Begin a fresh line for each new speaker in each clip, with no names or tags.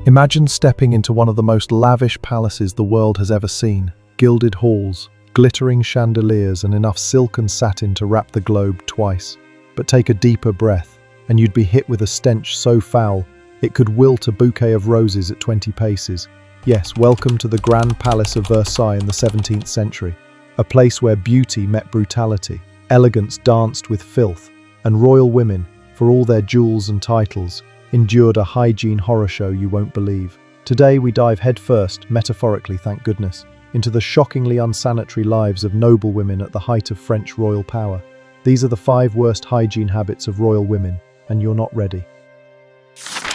Imagine stepping into one of the most lavish palaces the world has ever seen. Gilded halls, glittering chandeliers, and enough silk and satin to wrap the globe twice. But take a deeper breath, and you'd be hit with a stench so foul, it could wilt a bouquet of roses at 20 paces. Yes, welcome to the Grand Palace of Versailles in the 17th century. A place where beauty met brutality, elegance danced with filth, and royal women, for all their jewels and titles, endured a hygiene horror show you won't believe. Today we dive headfirst, metaphorically thank goodness, into the shockingly unsanitary lives of noble women at the height of French royal power. These are the 5 worst hygiene habits of royal women, and you're not ready.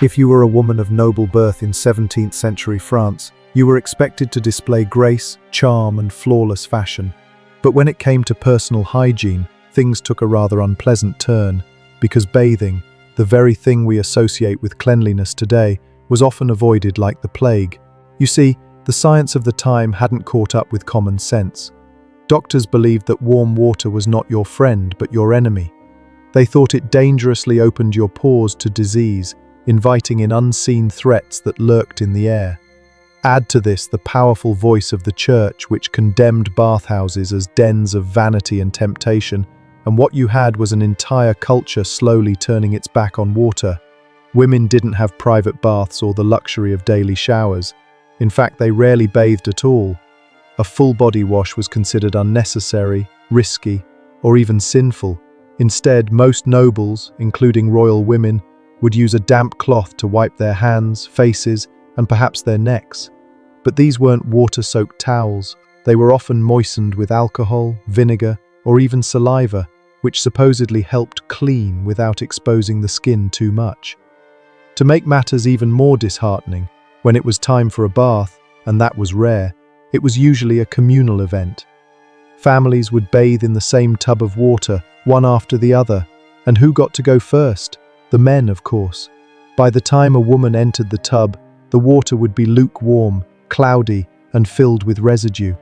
If you were a woman of noble birth in 17th century France, you were expected to display grace, charm, and flawless fashion. But when it came to personal hygiene, things took a rather unpleasant turn, because bathing, the very thing we associate with cleanliness today, was often avoided like the plague. You see, the science of the time hadn't caught up with common sense. Doctors believed that warm water was not your friend, but your enemy. They thought it dangerously opened your pores to disease, inviting in unseen threats that lurked in the air. Add to this the powerful voice of the church, which condemned bathhouses as dens of vanity and temptation, and what you had was an entire culture slowly turning its back on water. Women didn't have private baths or the luxury of daily showers. In fact, they rarely bathed at all. A full body wash was considered unnecessary, risky, or even sinful. Instead, most nobles, including royal women, would use a damp cloth to wipe their hands, faces, and perhaps their necks. But these weren't water-soaked towels. They were often moistened with alcohol, vinegar, or even saliva, which supposedly helped clean without exposing the skin too much. To make matters even more disheartening, when it was time for a bath, and that was rare, it was usually a communal event. Families would bathe in the same tub of water, one after the other, and who got to go first? The men, of course. By the time a woman entered the tub, the water would be lukewarm, cloudy, and filled with residue.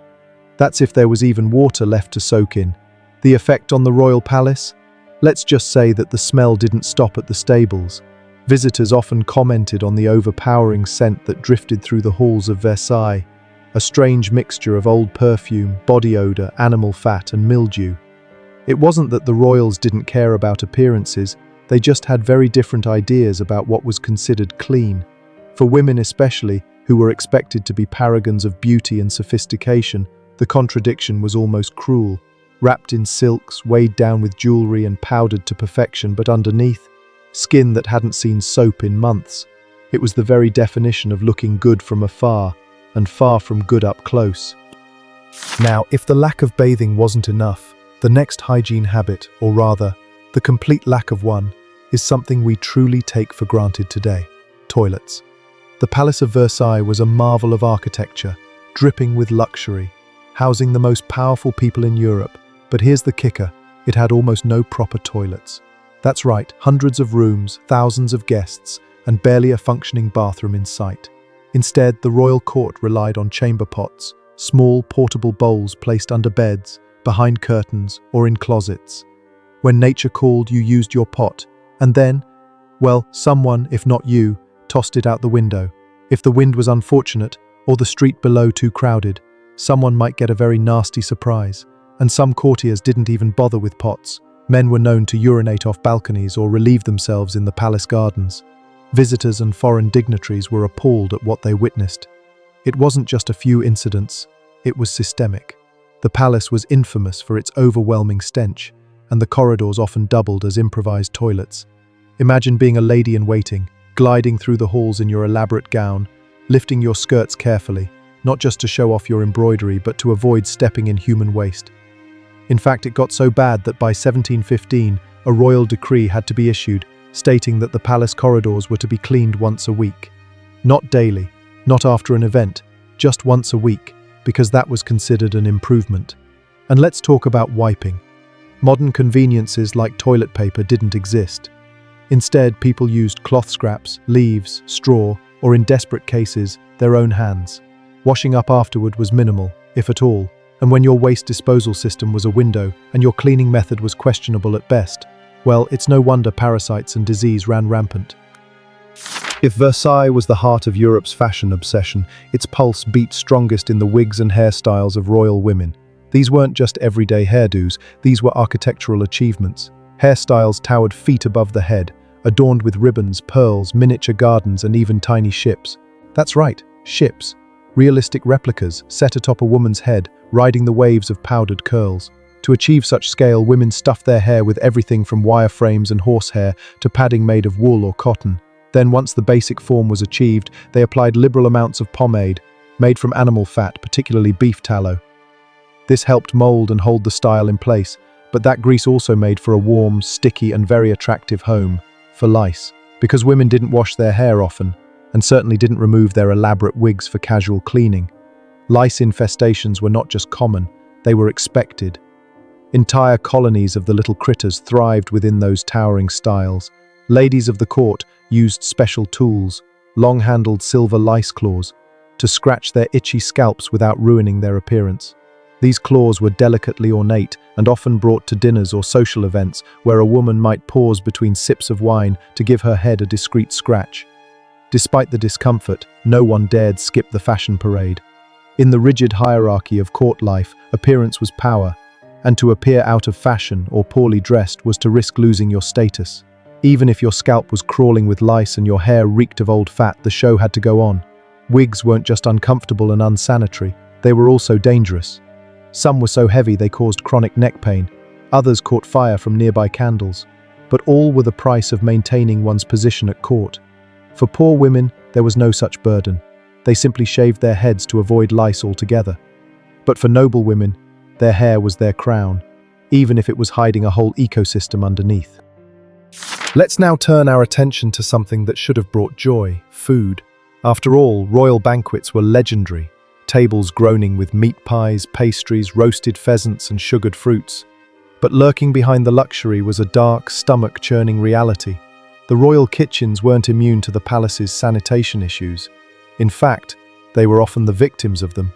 That's if there was even water left to soak in. The effect on the royal palace? Let's just say that the smell didn't stop at the stables. Visitors often commented on the overpowering scent that drifted through the halls of Versailles, a strange mixture of old perfume, body odor, animal fat, and mildew. It wasn't that the royals didn't care about appearances, they just had very different ideas about what was considered clean. For women especially, who were expected to be paragons of beauty and sophistication, the contradiction was almost cruel. Wrapped in silks, weighed down with jewelry and powdered to perfection, but underneath, skin that hadn't seen soap in months. It was the very definition of looking good from afar, and far from good up close. Now, if the lack of bathing wasn't enough, the next hygiene habit, or rather, the complete lack of one, is something we truly take for granted today: toilets. The Palace of Versailles was a marvel of architecture, dripping with luxury, housing the most powerful people in Europe. But here's the kicker, it had almost no proper toilets. That's right, hundreds of rooms, thousands of guests, and barely a functioning bathroom in sight. Instead, the royal court relied on chamber pots, small portable bowls placed under beds, behind curtains, or in closets. When nature called, you used your pot, and then, well, someone, if not you, tossed it out the window. If the wind was unfortunate, or the street below too crowded, someone might get a very nasty surprise. And some courtiers didn't even bother with pots. Men were known to urinate off balconies or relieve themselves in the palace gardens. Visitors and foreign dignitaries were appalled at what they witnessed. It wasn't just a few incidents, it was systemic. The palace was infamous for its overwhelming stench, and the corridors often doubled as improvised toilets. Imagine being a lady in waiting, gliding through the halls in your elaborate gown, lifting your skirts carefully, not just to show off your embroidery, but to avoid stepping in human waste. In fact, it got so bad that by 1715, a royal decree had to be issued, stating that the palace corridors were to be cleaned once a week. Not daily, not after an event, just once a week, because that was considered an improvement. And let's talk about wiping. Modern conveniences like toilet paper didn't exist. Instead, people used cloth scraps, leaves, straw, or in desperate cases, their own hands. Washing up afterward was minimal, if at all. And when your waste disposal system was a window and your cleaning method was questionable at best, well, it's no wonder parasites and disease ran rampant. If Versailles was the heart of Europe's fashion obsession, its pulse beat strongest in the wigs and hairstyles of royal women. These weren't just everyday hairdos, these were architectural achievements. Hairstyles towered feet above the head, adorned with ribbons, pearls, miniature gardens, and even tiny ships. That's right, ships. Realistic replicas set atop a woman's head, riding the waves of powdered curls. To achieve such scale, women stuffed their hair with everything from wireframes and horsehair to padding made of wool or cotton. Then, once the basic form was achieved, they applied liberal amounts of pomade, made from animal fat, particularly beef tallow. This helped mold and hold the style in place, but that grease also made for a warm, sticky, and very attractive home for lice. Because women didn't wash their hair often, and certainly didn't remove their elaborate wigs for casual cleaning, lice infestations were not just common, they were expected. Entire colonies of the little critters thrived within those towering styles. Ladies of the court used special tools, long-handled silver lice claws, to scratch their itchy scalps without ruining their appearance. These claws were delicately ornate and often brought to dinners or social events where a woman might pause between sips of wine to give her head a discreet scratch. Despite the discomfort, no one dared skip the fashion parade. In the rigid hierarchy of court life, appearance was power, and to appear out of fashion or poorly dressed was to risk losing your status. Even if your scalp was crawling with lice and your hair reeked of old fat, the show had to go on. Wigs weren't just uncomfortable and unsanitary, they were also dangerous. Some were so heavy they caused chronic neck pain, others caught fire from nearby candles. But all were the price of maintaining one's position at court. For poor women, there was no such burden. They simply shaved their heads to avoid lice altogether. But for noble women, their hair was their crown, even if it was hiding a whole ecosystem underneath. Let's now turn our attention to something that should have brought joy: food. After all, royal banquets were legendary, tables groaning with meat pies, pastries, roasted pheasants, and sugared fruits. But lurking behind the luxury was a dark, stomach-churning reality. The royal kitchens weren't immune to the palace's sanitation issues. In fact, they were often the victims of them.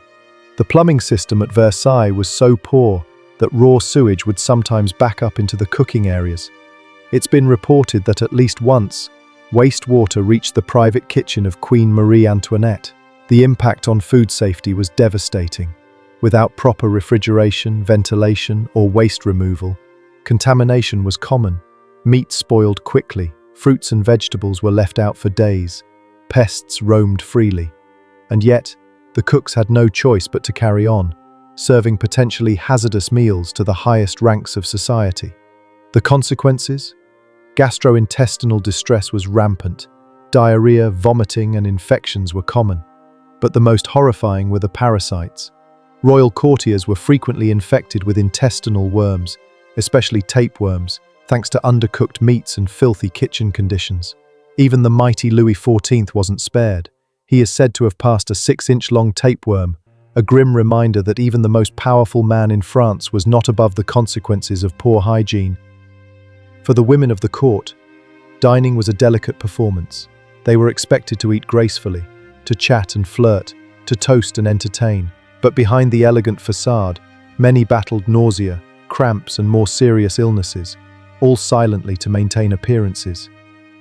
The plumbing system at Versailles was so poor that raw sewage would sometimes back up into the cooking areas. It's been reported that at least once, wastewater reached the private kitchen of Queen Marie Antoinette. The impact on food safety was devastating. Without proper refrigeration, ventilation, or waste removal, contamination was common. Meat spoiled quickly, fruits and vegetables were left out for days, pests roamed freely. And yet, the cooks had no choice but to carry on, serving potentially hazardous meals to the highest ranks of society. The consequences? Gastrointestinal distress was rampant. Diarrhea, vomiting, and infections were common. But the most horrifying were the parasites. Royal courtiers were frequently infected with intestinal worms, especially tapeworms, thanks to undercooked meats and filthy kitchen conditions. Even the mighty Louis XIV wasn't spared. He is said to have passed a 6-inch-long tapeworm, a grim reminder that even the most powerful man in France was not above the consequences of poor hygiene. For the women of the court, dining was a delicate performance. They were expected to eat gracefully, to chat and flirt, to toast and entertain. But behind the elegant facade, many battled nausea, cramps, and more serious illnesses, all silently to maintain appearances.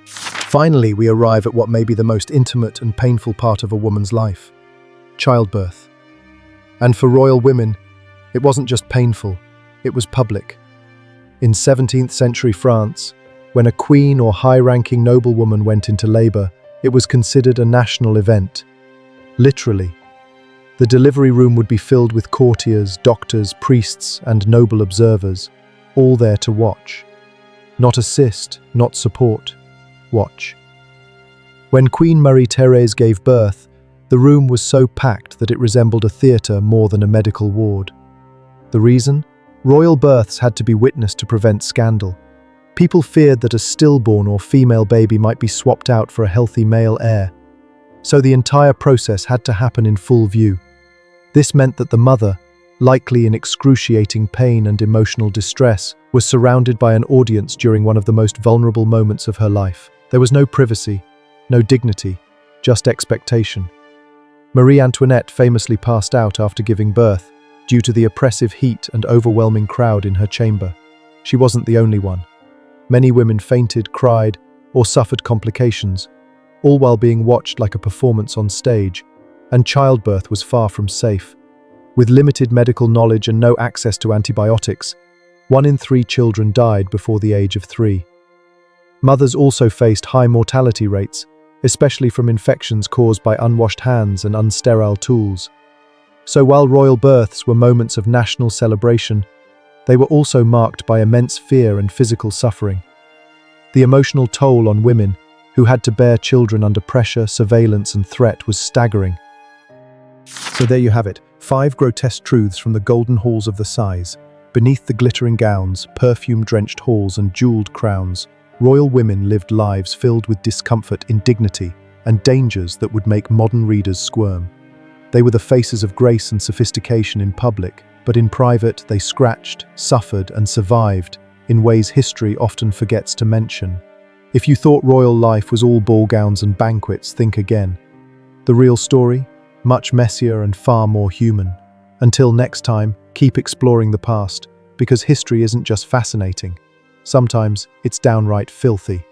Finally, we arrive at what may be the most intimate and painful part of a woman's life: childbirth. And for royal women, it wasn't just painful, it was public. In 17th century France, when a queen or high-ranking noblewoman went into labor, it was considered a national event. Literally. The delivery room would be filled with courtiers, doctors, priests, and noble observers, all there to watch. Not assist, not support. Watch. When Queen Marie-Thérèse gave birth, the room was so packed that it resembled a theatre more than a medical ward. The reason? Royal births had to be witnessed to prevent scandal. People feared that a stillborn or female baby might be swapped out for a healthy male heir. So the entire process had to happen in full view. This meant that the mother, likely in excruciating pain and emotional distress, was surrounded by an audience during one of the most vulnerable moments of her life. There was no privacy, no dignity, just expectation. Marie Antoinette famously passed out after giving birth, due to the oppressive heat and overwhelming crowd in her chamber. She wasn't the only one. Many women fainted, cried, or suffered complications. all while being watched like a performance on stage. And childbirth was far from safe. With limited medical knowledge and no access to antibiotics, 1 in 3 children died before the age of 3. Mothers also faced high mortality rates, especially from infections caused by unwashed hands and unsterile tools. So while royal births were moments of national celebration, they were also marked by immense fear and physical suffering. The emotional toll on women, who had to bear children under pressure, surveillance, and threat, was staggering. So there you have it, 5 grotesque truths from the golden halls of Versailles. Beneath the glittering gowns, perfume-drenched halls, and jeweled crowns, royal women lived lives filled with discomfort, indignity, and dangers that would make modern readers squirm. They were the faces of grace and sophistication in public, but in private they scratched, suffered, and survived in ways history often forgets to mention. If you thought royal life was all ball gowns and banquets, think again. The real story? Much messier and far more human. Until next time, keep exploring the past, because history isn't just fascinating. Sometimes it's downright filthy.